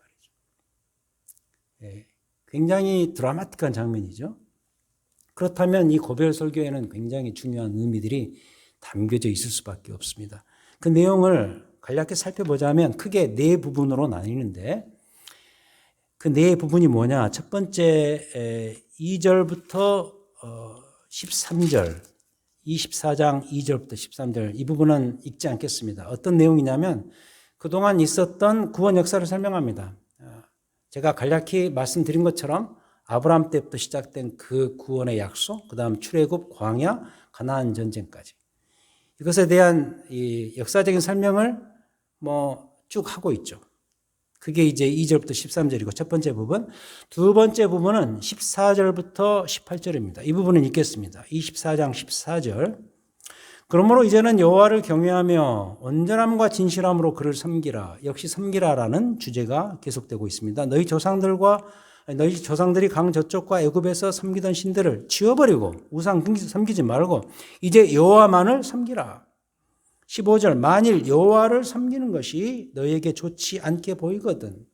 말이죠. 굉장히 드라마틱한 장면이죠. 그렇다면 이 고별 설교에는 굉장히 중요한 의미들이 담겨져 있을 수밖에 없습니다. 그 내용을 간략히 살펴보자면 크게 네 부분으로 나뉘는데, 그 네 부분이 뭐냐? 첫 번째 2절부터 13절, 24장 2절부터 13절, 이 부분은 읽지 않겠습니다. 어떤 내용이냐면 그동안 있었던 구원 역사를 설명합니다. 제가 간략히 말씀드린 것처럼 아브라함 때부터 시작된 그 구원의 약속, 그 다음 출애굽, 광야, 가나안 전쟁까지, 이것에 대한 이 역사적인 설명을 쭉 하고 있죠. 그게 이제 2절부터 13절이고 첫 번째 부분. 두 번째 부분은 14절부터 18절입니다. 이 부분은 읽겠습니다. 24장 14절. 그러므로 이제는 여호와를 경외하며 온전함과 진실함으로 그를 섬기라. 역시 섬기라라는 주제가 계속되고 있습니다. 너희 조상들이 강 저쪽과 애굽에서 섬기던 신들을 지워버리고 우상 섬기지 말고 이제 여호와만을 섬기라. 15절. 만일 여호와를 섬기는 것이 너에게 좋지 않게 보이거든.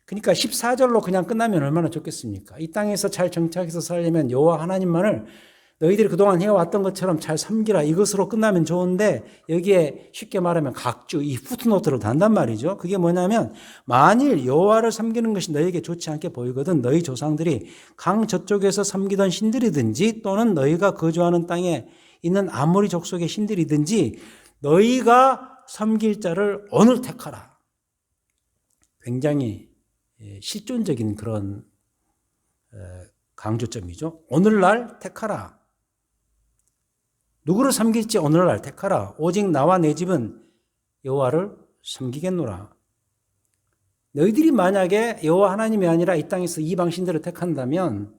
그러니까 14절로 그냥 끝나면 얼마나 좋겠습니까? 이 땅에서 잘 정착해서 살려면 여호와 하나님만을 너희들이 그동안 해왔던 것처럼 잘 섬기라, 이것으로 끝나면 좋은데, 여기에 쉽게 말하면 각주, 이 푸트노트를 단단 말이죠. 그게 뭐냐면 만일 여호와를 섬기는 것이 너희에게 좋지 않게 보이거든 너희 조상들이 강 저쪽에서 섬기던 신들이든지 또는 너희가 거주하는 땅에 있는 아모리 족속의 신들이든지 너희가 섬길 자를 오늘 택하라. 굉장히 실존적인 그런 강조점이죠. 오늘날 택하라. 누구를 섬길지 오늘날 택하라. 오직 나와 내 집은 여호와를 섬기겠노라. 너희들이 만약에 여호와 하나님이 아니라 이 땅에서 이방 신들을 택한다면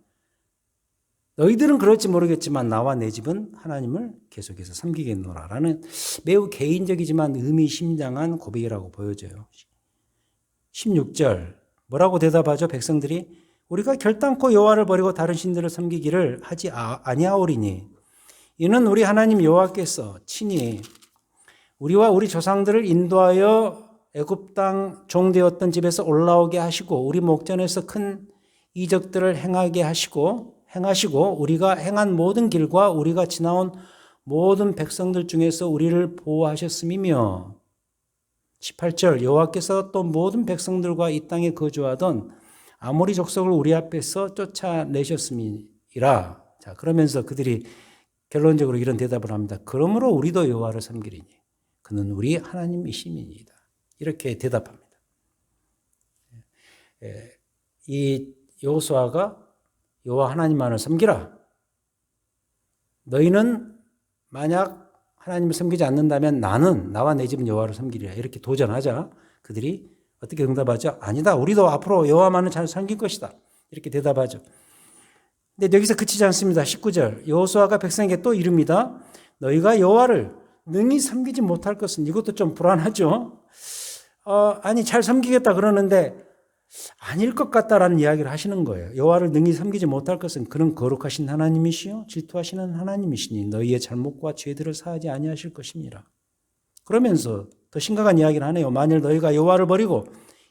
너희들은 그럴지 모르겠지만 나와 내 집은 하나님을 계속해서 섬기겠노라라는 매우 개인적이지만 의미심장한 고백이라고 보여져요. 16절 뭐라고 대답하죠? 백성들이 우리가 결단코 여호와를 버리고 다른 신들을 섬기기를 하지 아니하오리니 이는 우리 하나님 여호와께서 친히 우리와 우리 조상들을 인도하여 애굽 땅 종되었던 집에서 올라오게 하시고 우리 목전에서 큰 이적들을 행하시고 우리가 행한 모든 길과 우리가 지나온 모든 백성들 중에서 우리를 보호하셨음이며 18절 여호와께서 또 모든 백성들과 이 땅에 거주하던 아모리 족속을 우리 앞에서 쫓아내셨음이라. 자, 그러면서 그들이 결론적으로 이런 대답을 합니다. 그러므로 우리도 여호와를 섬기리니 그는 우리 하나님이심이니이다. 이렇게 대답합니다. 이 여호수아가 여호와 하나님만을 섬기라. 너희는 만약 하나님을 섬기지 않는다면 나와 내 집은 여호와를 섬기리라. 이렇게 도전하자 그들이 어떻게 응답하죠? 아니다. 우리도 앞으로 여호와만을 잘 섬길 것이다. 이렇게 대답하죠. 근데 여기서 그치지 않습니다. 19절 여호수아가 백성에게 또 이릅니다. 너희가 여호와를 능히 섬기지 못할 것은, 이것도 좀 불안하죠. 아니 잘 섬기겠다 그러는데 아닐 것 같다라는 이야기를 하시는 거예요. 여호와를 능히 섬기지 못할 것은 그는 거룩하신 하나님이시요 질투하시는 하나님이시니 너희의 잘못과 죄들을 사하지 아니하실 것이니라. 그러면서 더 심각한 이야기를 하네요. 만일 너희가 여호와를 버리고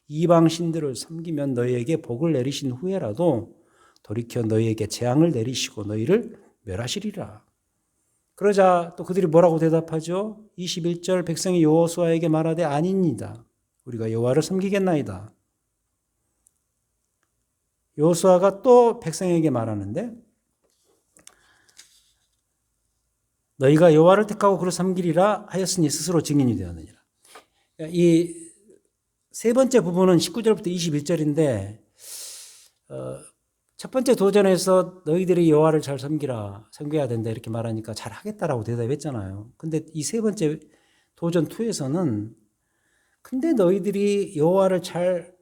이방 신들을 섬기면 너희에게 복을 내리신 후에라도 돌이켜 너희에게 재앙을 내리시고 너희를 멸하시리라. 그러자 또 그들이 뭐라고 대답하죠? 21절 백성이 여호수아에게 말하되 아닙니다. 우리가 여호와를 섬기겠나이다. 여호수아가 또 백성에게 말하는데 너희가 여호와를 택하고 그를 섬기리라 하였으니 스스로 증인이 되었느니라. 이 세 번째 부분은 19절부터 21절인데 첫 번째 도전에서 너희들이 여호와를 잘 섬겨야 된다 이렇게 말하니까 잘 하겠다라고 대답했잖아요. 근데 이 세 번째 도전 2에서는 근데 너희들이 여호와를 잘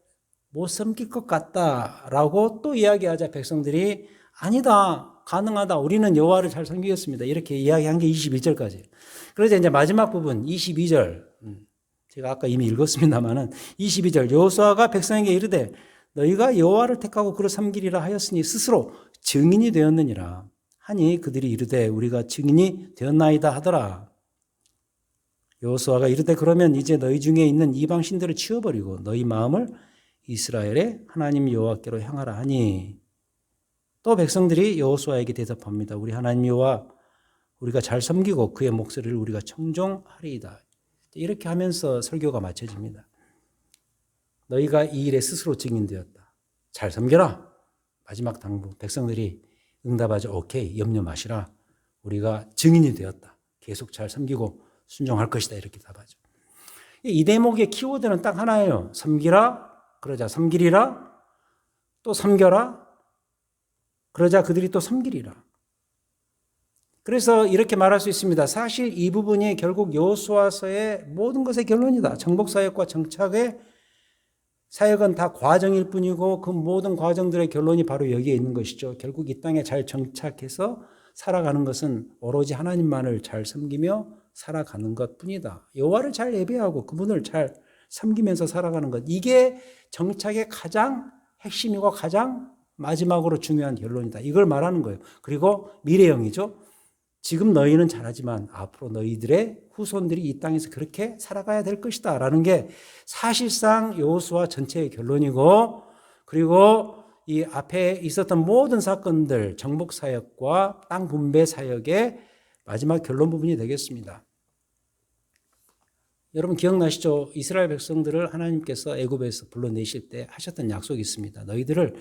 못 섬길 것 같다라고 또 이야기하자 백성들이 아니다, 가능하다, 우리는 여호와를 잘 섬기겠습니다 이렇게 이야기한 게 21절까지. 그래서 이제 마지막 부분 22절 제가 아까 이미 읽었습니다만은 22절 여호수아가 백성에게 이르되 너희가 여호와를 택하고 그를 섬기리라 하였으니 스스로 증인이 되었느니라 하니 그들이 이르되 우리가 증인이 되었나이다 하더라. 여호수아가 이르되 그러면 이제 너희 중에 있는 이방 신들을 치워버리고 너희 마음을 이스라엘의 하나님 여호와께로 향하라 하니 또 백성들이 여호수아에게 대답합니다. 우리 하나님 여호와 우리가 잘 섬기고 그의 목소리를 우리가 청종하리이다. 이렇게 하면서 설교가 마쳐집니다. 너희가 이 일에 스스로 증인되었다. 잘 섬겨라. 마지막 당부. 백성들이 응답하죠. 오케이, 염려 마시라. 우리가 증인이 되었다. 계속 잘 섬기고 순종할 것이다. 이렇게 답하죠. 이 대목의 키워드는 딱 하나예요. 섬기라. 그러자 섬기리라. 또 섬겨라. 그러자 그들이 또 섬기리라. 그래서 이렇게 말할 수 있습니다. 사실 이 부분이 결국 여호수아서의 모든 것의 결론이다. 정복사역과 정착의 사역은 다 과정일 뿐이고 그 모든 과정들의 결론이 바로 여기에 있는 것이죠. 결국 이 땅에 잘 정착해서 살아가는 것은 오로지 하나님만을 잘 섬기며 살아가는 것뿐이다. 여호와를 잘 예배하고 그분을 잘 섬기면서 살아가는 것. 이게 정착의 가장 핵심이고 가장 마지막으로 중요한 결론이다. 이걸 말하는 거예요. 그리고 미래형이죠. 지금 너희는 잘하지만 앞으로 너희들의 후손들이 이 땅에서 그렇게 살아가야 될 것이다 라는 게 사실상 여호수아 전체의 결론이고, 그리고 이 앞에 있었던 모든 사건들, 정복사역과 땅 분배 사역의 마지막 결론 부분이 되겠습니다. 여러분 기억나시죠? 이스라엘 백성들을 하나님께서 애굽에서 불러내실 때 하셨던 약속이 있습니다. 너희들을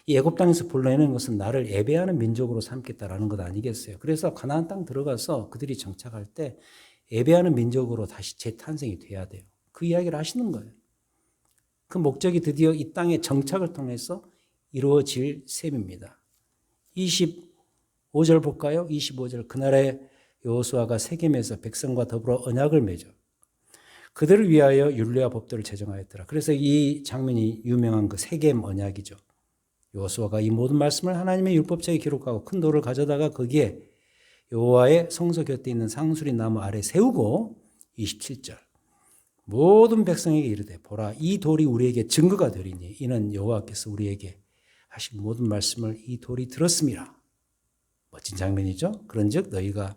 이 애굽 땅에서 불러내는 것은 나를 예배하는 민족으로 삼겠다라는 것 아니겠어요? 그래서 가나안 땅 들어가서 그들이 정착할 때 예배하는 민족으로 다시 재탄생이 돼야 돼요. 그 이야기를 하시는 거예요. 그 목적이 드디어 이 땅의 정착을 통해서 이루어질 셈입니다. 25절 볼까요? 25절 그날에 여호수아가 세겜에서 백성과 더불어 언약을 맺어 그들을 위하여 율례와 법도를 제정하였더라. 그래서 이 장면이 유명한 그 세겜 언약이죠. 여호수아가 이 모든 말씀을 하나님의 율법책에 기록하고 큰 돌을 가져다가 거기에 여호와의 성소 곁에 있는 상수리 나무 아래 세우고 27절 모든 백성에게 이르되 보라 이 돌이 우리에게 증거가 되리니 이는 여호와께서 우리에게 하신 모든 말씀을 이 돌이 들었음이라. 멋진 장면이죠. 그런즉 너희가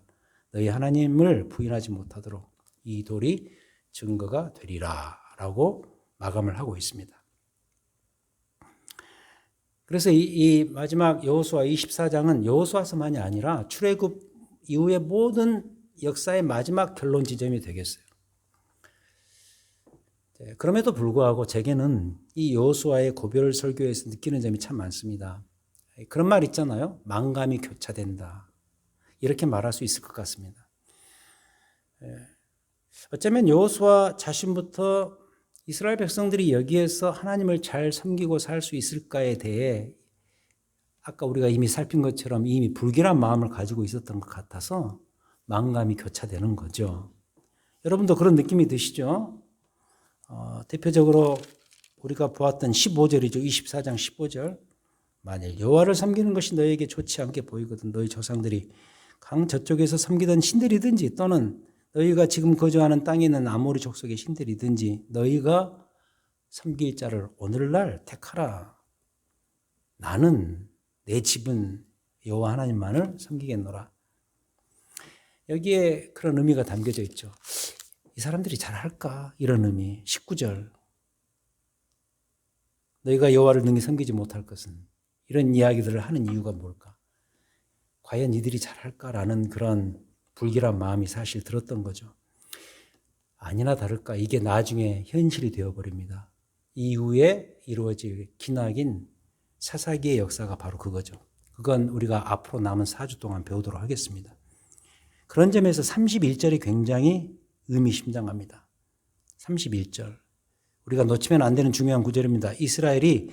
너희 하나님을 부인하지 못하도록 이 돌이 증거가 되리라 라고 마감을 하고 있습니다. 그래서 이 마지막 여호수아 24장은 여호수아서만이 아니라 출애굽 이후의 모든 역사의 마지막 결론 지점이 되겠어요. 그럼에도 불구하고 제게는 이 여호수아의 고별 설교에서 느끼는 점이 참 많습니다. 그런 말 있잖아요. 만감이 교차된다. 이렇게 말할 수 있을 것 같습니다. 어쩌면 여호수아 자신부터 이스라엘 백성들이 여기에서 하나님을 잘 섬기고 살 수 있을까에 대해 아까 우리가 이미 살핀 것처럼 이미 불길한 마음을 가지고 있었던 것 같아서 만감이 교차되는 거죠. 여러분도 그런 느낌이 드시죠? 대표적으로 우리가 보았던 15절이죠. 24장 15절. 만일 여호와를 섬기는 것이 너희에게 좋지 않게 보이거든 너희 조상들이 강 저쪽에서 섬기던 신들이든지 또는 너희가 지금 거주하는 땅에 있는 아모리 족속의 신들이든지 너희가 섬길 자를 오늘날 택하라. 나는 내 집은 여호와 하나님만을 섬기겠노라. 여기에 그런 의미가 담겨져 있죠. 이 사람들이 잘할까? 이런 의미. 19절. 너희가 여호와를 능히 섬기지 못할 것은, 이런 이야기들을 하는 이유가 뭘까? 과연 이들이 잘할까라는 그런 불길한 마음이 사실 들었던 거죠. 아니나 다를까 이게 나중에 현실이 되어버립니다. 이후에 이루어질 기나긴 사사기의 역사가 바로 그거죠. 그건 우리가 앞으로 남은 4주 동안 배우도록 하겠습니다. 그런 점에서 31절이 굉장히 의미심장합니다. 31절. 우리가 놓치면 안 되는 중요한 구절입니다. 이스라엘이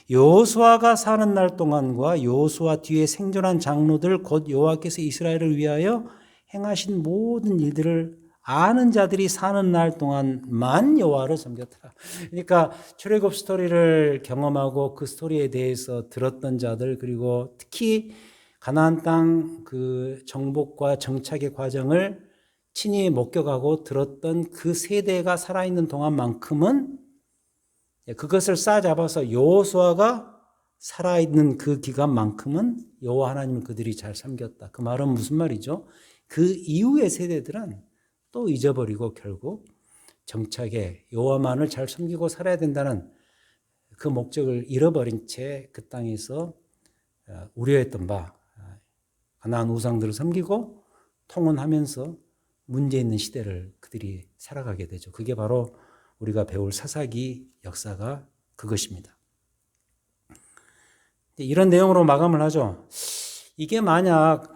여호수아가 사는 날 동안과 여호수아 뒤에 생존한 장로들 곧 여호와께서 이스라엘을 위하여 행하신 모든 일들을 아는 자들이 사는 날 동안만 여호와를 섬겼더라. 그러니까 출애굽 스토리를 경험하고 그 스토리에 대해서 들었던 자들, 그리고 특히 가나안 땅 그 정복과 정착의 과정을 친히 목격하고 들었던 그 세대가 살아있는 동안만큼은, 그것을 싸잡아서 여호수아가 살아있는 그 기간만큼은 여호와 하나님을 그들이 잘 섬겼다. 그 말은 무슨 말이죠? 그 이후의 세대들은 또 잊어버리고 결국 정착에 여호와만을 잘 섬기고 살아야 된다는 그 목적을 잃어버린 채 그 땅에서 우려했던 바 가나안 우상들을 섬기고 통혼하면서 문제 있는 시대를 그들이 살아가게 되죠. 그게 바로 우리가 배울 사사기 역사가 그것입니다. 이런 내용으로 마감을 하죠. 이게 만약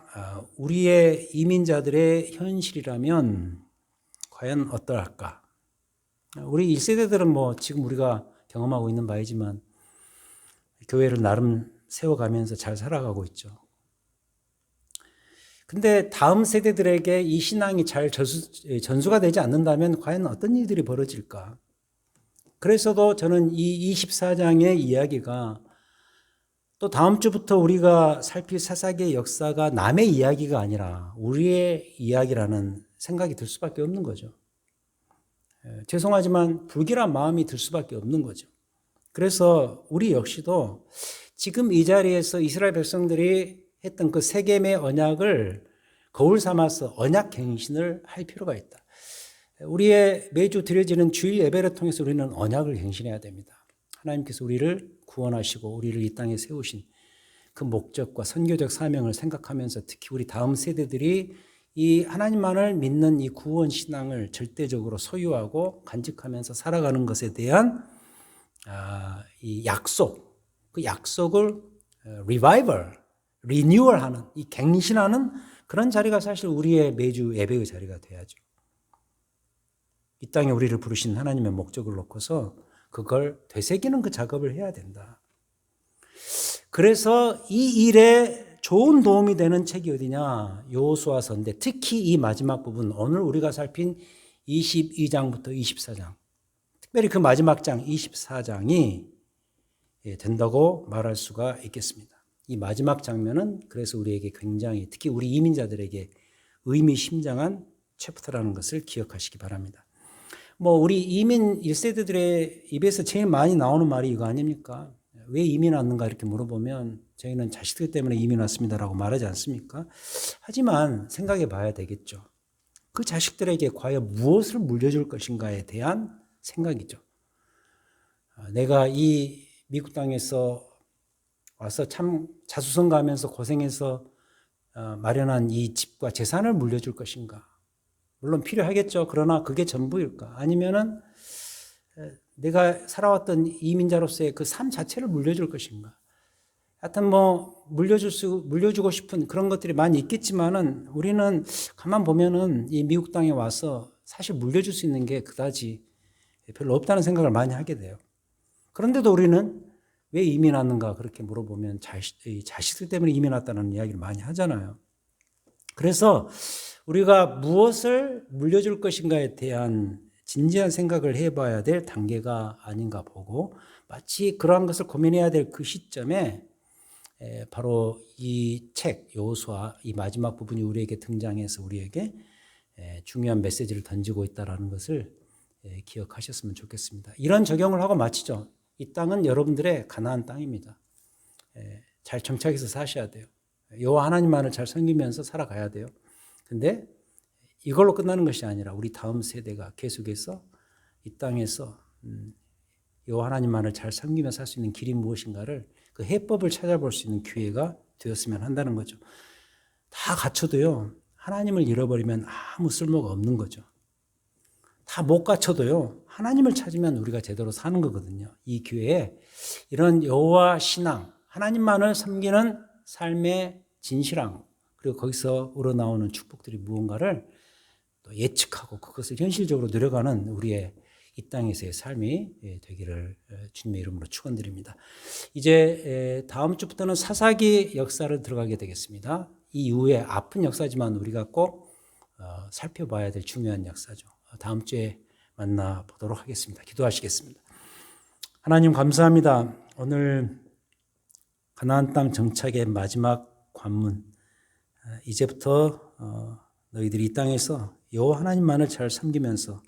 우리의 이민자들의 현실이라면 과연 어떠할까? 우리 1세대들은 지금 우리가 경험하고 있는 바이지만 교회를 나름 세워가면서 잘 살아가고 있죠. 근데 다음 세대들에게 이 신앙이 잘 전수가 되지 않는다면 과연 어떤 일들이 벌어질까? 그래서도 저는 이 24장의 이야기가 또 다음 주부터 우리가 살필 사사기의 역사가 남의 이야기가 아니라 우리의 이야기라는 생각이 들 수밖에 없는 거죠. 죄송하지만 불길한 마음이 들 수밖에 없는 거죠. 그래서 우리 역시도 지금 이 자리에서 이스라엘 백성들이 했던 그 세겜의 언약을 거울 삼아서 언약 갱신을 할 필요가 있다. 우리의 매주 드려지는 주일 예배를 통해서 우리는 언약을 갱신해야 됩니다. 하나님께서 우리를 구원하시고 우리를 이 땅에 세우신 그 목적과 선교적 사명을 생각하면서 특히 우리 다음 세대들이 이 하나님만을 믿는 이 구원 신앙을 절대적으로 소유하고 간직하면서 살아가는 것에 대한 이 약속, 그 약속을 리바이벌, 리뉴얼하는, 이 갱신하는 그런 자리가 사실 우리의 매주 예배의 자리가 돼야죠. 이 땅에 우리를 부르신 하나님의 목적을 놓고서 그걸 되새기는 그 작업을 해야 된다. 그래서 이 일에 좋은 도움이 되는 책이 어디냐? 여호수아서인데 특히 이 마지막 부분, 오늘 우리가 살핀 22장부터 24장, 특별히 그 마지막 장 24장이 된다고 말할 수가 있겠습니다. 이 마지막 장면은 그래서 우리에게 굉장히, 특히 우리 이민자들에게 의미심장한 챕터라는 것을 기억하시기 바랍니다. 우리 이민 1세대들의 입에서 제일 많이 나오는 말이 이거 아닙니까? 왜 이민 왔는가 이렇게 물어보면 저희는 자식들 때문에 이민 왔습니다라고 말하지 않습니까? 하지만 생각해 봐야 되겠죠. 그 자식들에게 과연 무엇을 물려줄 것인가에 대한 생각이죠. 내가 이 미국 땅에서 와서 참 자수성가하면서 고생해서 마련한 이 집과 재산을 물려줄 것인가? 물론 필요하겠죠. 그러나 그게 전부일까? 아니면은 내가 살아왔던 이민자로서의 그 삶 자체를 물려줄 것인가? 하여튼 물려주고 싶은 그런 것들이 많이 있겠지만은 우리는 가만 보면은 이 미국 땅에 와서 사실 물려줄 수 있는 게 그다지 별로 없다는 생각을 많이 하게 돼요. 그런데도 우리는 왜 이민 왔는가 그렇게 물어보면 자식들 때문에 이민 왔다는 이야기를 많이 하잖아요. 그래서 우리가 무엇을 물려줄 것인가에 대한 진지한 생각을 해봐야 될 단계가 아닌가 보고, 마치 그러한 것을 고민해야 될 그 시점에 바로 이 책 여호수아 이 마지막 부분이 우리에게 등장해서 우리에게 중요한 메시지를 던지고 있다는 것을 기억하셨으면 좋겠습니다. 이런 적용을 하고 마치죠. 이 땅은 여러분들의 가나안 땅입니다. 잘 정착해서 사셔야 돼요. 여호와 하나님만을 잘 섬기면서 살아가야 돼요. 근데 이걸로 끝나는 것이 아니라 우리 다음 세대가 계속해서 이 땅에서 여호와 하나님만을 잘 섬기며 살 수 있는 길이 무엇인가를 그 해법을 찾아볼 수 있는 기회가 되었으면 한다는 거죠. 다 갖춰도요, 하나님을 잃어버리면 아무 쓸모가 없는 거죠. 다 못 갖춰도요, 하나님을 찾으면 우리가 제대로 사는 거거든요. 이 기회에 이런 여호와 신앙, 하나님만을 섬기는 삶의 진실함, 그리고 거기서 우러나오는 축복들이 무언가를 또 예측하고 그것을 현실적으로 누려가는 우리의 이 땅에서의 삶이 되기를 주님의 이름으로 축원드립니다. 이제 다음 주부터는 사사기 역사를 들어가게 되겠습니다. 이 이후에 아픈 역사지만 우리가 꼭 살펴봐야 될 중요한 역사죠. 다음 주에 만나보도록 하겠습니다. 기도하시겠습니다. 하나님 감사합니다. 오늘 가나안 땅 정착의 마지막 관문, 이제부터 너희들이 이 땅에서 여호와 하나님만을 잘 섬기면서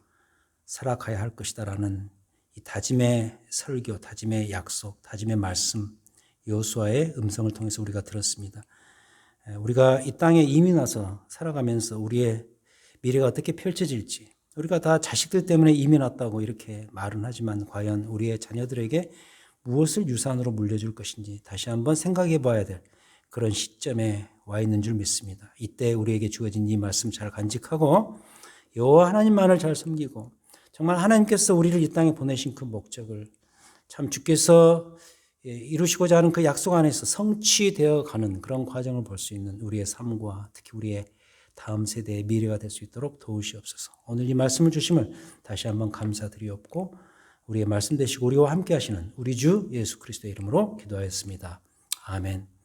살아가야 할 것이다라는 이 다짐의 설교, 다짐의 약속, 다짐의 말씀, 여호수아의 음성을 통해서 우리가 들었습니다. 우리가 이 땅에 이민 와서 살아가면서 우리의 미래가 어떻게 펼쳐질지, 우리가 다 자식들 때문에 이민 왔다고 이렇게 말은 하지만 과연 우리의 자녀들에게 무엇을 유산으로 물려줄 것인지 다시 한번 생각해 봐야 될 그런 시점에 와 있는 줄 믿습니다. 이때 우리에게 주어진 이 말씀 잘 간직하고 여호와 하나님만을 잘 섬기고 정말 하나님께서 우리를 이 땅에 보내신 그 목적을 참 주께서 이루시고자 하는 그 약속 안에서 성취되어 가는 그런 과정을 볼 수 있는 우리의 삶과 특히 우리의 다음 세대의 미래가 될 수 있도록 도우시옵소서. 오늘 이 말씀을 주심을 다시 한번 감사드리옵고 우리의 말씀 되시고 우리와 함께 하시는 우리 주 예수 그리스도의 이름으로 기도하였습니다. 아멘.